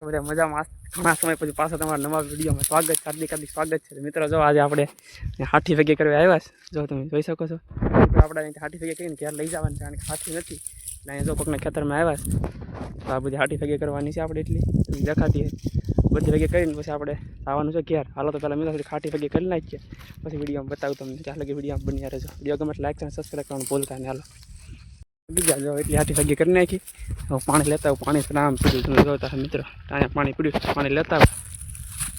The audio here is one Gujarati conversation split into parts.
બધા મજામાં ઘણા સમય પછી પાછા તમારા નવા વિડીયોમાં સ્વાગત છે, હાર્દિક સ્વાગત છે મિત્રો। જો આજે આપણે હાથી ભેગી કરવા આવ્યા છે, જો તમે જોઈ શકો છો। આપણે હાથી ભેગી કરીને ઘેર લઈ જવાનું છે, કારણ કે હાથી નથી એટલે અહીંયા જો કોઈકના ખેતરમાં આવ્યા છે, તો આ બધી હાથી ભેગી કરવાની છે આપણે, એટલી દેખાતી બધી ભેગી કરીને પછી આપણે આવવાનું છે ઘેર। હાલો તો પહેલાં મિત્રો હાથી ભેગી કરી નાખીએ, પછી વિડીયોમાં બતાવું તમને, ચાલે કે વિડીયોમાં બની રહેજો। વિડીયો ગમે લાઈક અને સબસ્ક્રાઈબ કરવાનું ભૂલતા નહીં। હાલો બીજા જો એટલી હાથી ભેગી કરી નાખી, પાણી લેતા આવું, પાણી આમ પીડ્યું તમે જોતા મિત્રો, અહીંયા પાણી પીડ્યું, પાણી લેતા આવું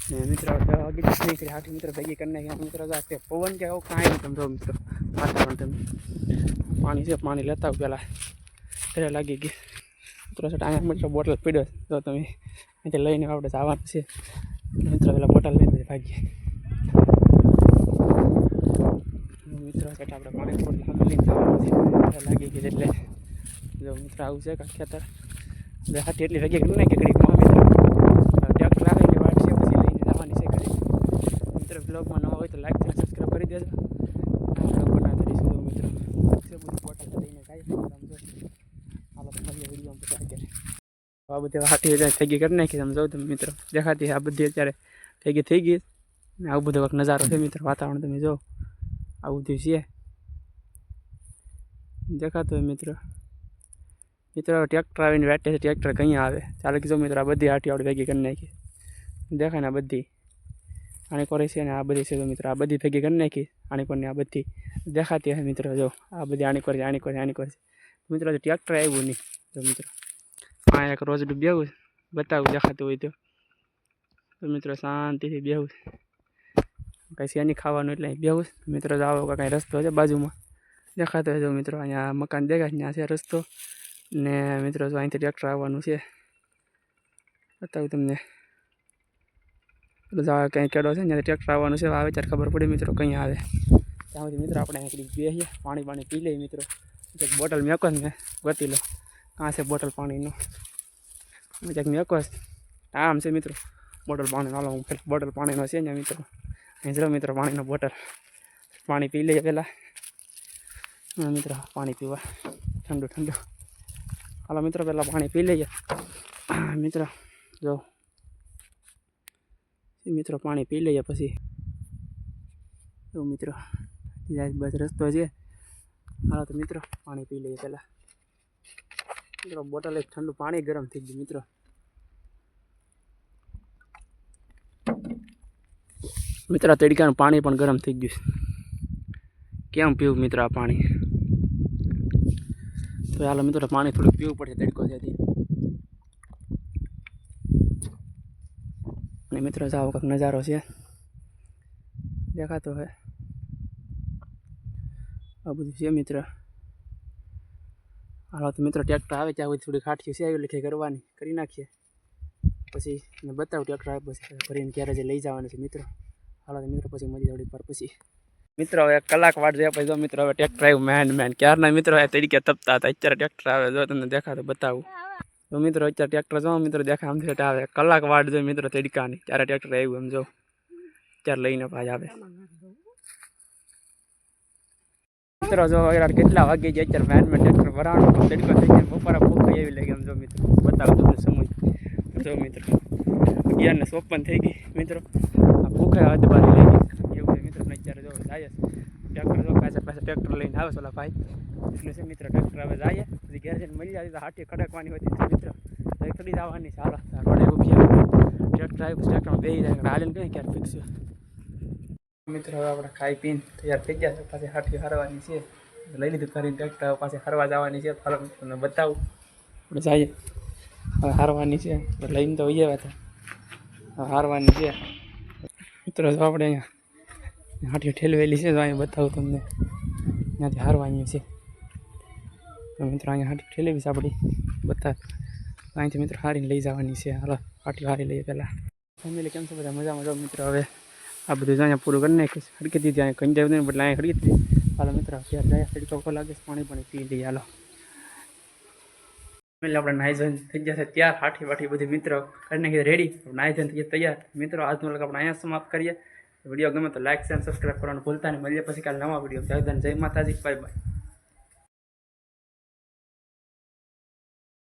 ને મિત્રો નહીં કરી હાથી મિત્રો ભેગી કરી નાખી મિત્રો। પવન કે આવું કાંઈ નહીં, તમે જો મિત્રો વાતાવરણ તમે પાણી છે, પાણી લેતા આવું પહેલાં ઘરે લાગી ગઈ મિત્રો। અહીંયા મિત્રો બોટલ પીડ્યો, જો તમે અહીંથી લઈને આપણે જવાનું છે મિત્રો, પેલા બોટલ લઈને ભાગીએ મિત્રો। આપણે પાણી બોટલ લઈને જવાનું છે, લાગી ગઈ એટલે જો મિત્રો આવું છે કાંઈ ખેતર હાથી એટલી ભેગી કરી નાખી ઘડીકમાં મિત્રો। ટ્રેક્ટર આવે કે વાટ છે પછી લઈને જવાની છે ઘડી મિત્રો। બ્લોગમાં નવા હોય તો લાઈક અને સબસ્ક્રાઈબ કરી દેજો, બનાવી દઈશું મિત્રો। છે બધું બોટલ લઈને જાય સમજો। હાલો તો મળીએ વિડીયોમાં પછી આગળ। આ બધી હાથી ભેગી કરી નાખી સમજો તમે મિત્રો, દેખાતી આ બધી અત્યારે ભેગી થઈ ગઈ ને આવું બધો નજારો છે મિત્રો, વાતાવરણ તમે જો આવું બધું છે દેખાતું હોય મિત્રો। ટ્રેક્ટર આવીને વેટે છે, ટ્રેક્ટર કંઈ આવે ચાલે કીધું મિત્રો। આ બધી હાથી આપણે ભેગી કરી નાખી, દેખાય ને આ બધી આણી કરે છે ને આ બધી છે મિત્રો, આ બધી ભેગી કરી નાખી આણી કોરની, આ બધી દેખાતી હશે મિત્રો। જો આ બધી આણી કરે, આણી કરે, આણી કરે મિત્રો। ટ્રેક્ટર આવ્યું નહીં જો મિત્રો, આ એક રોજ બેવું બતાવું દેખાતું હોય તો મિત્રો, શાંતિથી બેવું કાંઈ છે નહીં ખાવાનું એટલે બેવું મિત્રો। જાઓ કાંઈ રસ્તો છે બાજુમાં દેખાતો હોય જો મિત્રો, અહીંયા મકાન દેખાય ત્યાં છે રસ્તો ને મિત્રો। જો અહીંથી ટ્રેક્ટર આવવાનું છે, બતાવું તમને ક્યાંય કેડો છે ત્યાંથી ટ્રેક્ટર આવવાનું છે, આવે ત્યારે ખબર પડી મિત્રો કંઈ આવે ત્યાં સુધી મિત્રો આપણે અહીં બેસીએ, પાણી પી લઈએ મિત્રો। એક બોટલ મેકો ને ગોતી લો, કાં છે બોટલ પાણીનો, એક મેકો આમ છે મિત્રો બોટલ પાણીનો। હાલો હું પેલા બોટલ પાણીનો છે ને મિત્રો, અહીં જો મિત્રો પાણીનો બોટલ, પાણી પી લઈએ પહેલાં મિત્રો, પાણી પીવા ઠંડુ ઠંડુ। હાલો મિત્રો પહેલાં પાણી પી લઈએ મિત્રો, જો મિત્રો પાણી પી લઈએ પછી જો મિત્રો બસ રસ્તો છે। હાલો તો મિત્રો પાણી પી લઈએ પહેલાં મિત્રો, બોટલ એક ઠંડુ પાણી ગરમ થઈ ગયું મિત્રો। મિત્રો તડકાનું પાણી પણ ગરમ થઈ ગયું, કેમ પીવું મિત્રો આ પાણી? તો હાલો મિત્રો પાણી થોડુંક પીવું પડશે તડકો ત્યાંથી। અને મિત્રો જાઓ કંઈક નજારો છે દેખાતો હોય, આ બધું છે મિત્રો। હાલો તો મિત્રો ટ્રેક્ટર આવે ત્યાં બધી થોડી ખાટકી છે આવી લખી કરવાની, કરી નાખીએ પછી બતાવું ટ્રેક્ટર આવે પછી ભરીને ક્યારે જે લઈ જવાનું છે મિત્રો। હાલો તો મિત્રો પછી મળી થોડી પર પછી મિત્રો હવે કલાક વાટ જાય પછી જો મિત્રો હવે ટ્રેક્ટર આવ્યું મેન ક્યારના મિત્રો તરીકે તપતા હતા, અત્યારે ટ્રેક્ટર આવે જો તમને દેખાતો બતાવું તો મિત્રો। અત્યારે ટ્રેક્ટર જો મિત્રો દેખાય આમથી આવે, કલાક વાટ જોઈએ મિત્રો તડકાની, ત્યારે ટ્રેક્ટર આવ્યું એમ જો, ત્યારે લઈને પાછા આવે મિત્રો। જો કેટલા વાગે જાય અત્યારે મેન ટ્રેક્ટર વરાણું તડકો થઈ જાય, બપોરા ભૂખ એવી લાગે એમ જો મિત્રો, બતાવું તમને સમય જો મિત્રો 11:54 થઈ ગઈ મિત્રો, ભૂખે અધબારી લઈ ગઈ એવું છે મિત્રો। અત્યારે જો જાય ટ્રેક્ટર જો પાછા ટ્રેક્ટર લઈને આવે ઓલા ભાઈ એટલે છે મિત્રો, ટ્રેક્ટર હવે જાય પછી ઘેર જઈને મળી જાય તો હાથી ખડકવાની હોતી મિત્રો, ખડી જવાની છે। હાલો રોડે ઉભી ટ્રેક્ટર આવી પછી ટ્રેક્ટરમાં બેસી જાય, હાલીને કંઈ ક્યારે ફિક્સ મિત્રો। હવે આપણે ખાઈ પીને તૈયાર થઈ ગયા છે, પાછી હાથી હારવાની છે, લઈ લીધું કરીને ટ્રેક્ટર પાછી હારવા જવાની છે। હાલો તમને બતાવું આપણે જઈએ, હવે હારવાની છે લઈને તો હોઈએ હતા હારવાની છે મિત્રો। જો આપણે અહીંયા હાથી ઠેલવેલી છે, તો અહીંયા બતાવું તમને ત્યાંથી હારવાની છે તો મિત્રો, અહીંયા હાથી ઠેલેવી છે આપણી બતાવ, અહીંથી મિત્રો હારીને લઈ જવાની છે। હાલો હાથી હારી લઈએ પહેલાં। ફેમિલી કેમ છે બધા મજામાં? જો મિત્રો હવે આ બધું અહીંયા પૂરું કરી નાખીશ, હડકી દીધી અહીંયા કંઈ જાય નહીં બદલે અહીંયા હડકી દીધી। હાલો મિત્રો અત્યારે જાય તડકો લાગે છે, પાણી પી લઈએ હાલો। આપણે નાહી ધોઈને થઈ જશે તૈયાર, હાથી વાઠી બધી મિત્રો કરી નાખી રેડી, નાહી ધોઈને થઈ તૈયાર મિત્રો। આજનો વ્લોગ આપણે અહીંયા સમાપ્ત કરીએ। વિડીયો ગમે તો લાઈક અને સબસ્ક્રાઈબ કરવાનું ભૂલતા નહીં, મળીએ પછી કાલે નવા વિડીયો। જય માતાજી, બાય બાય।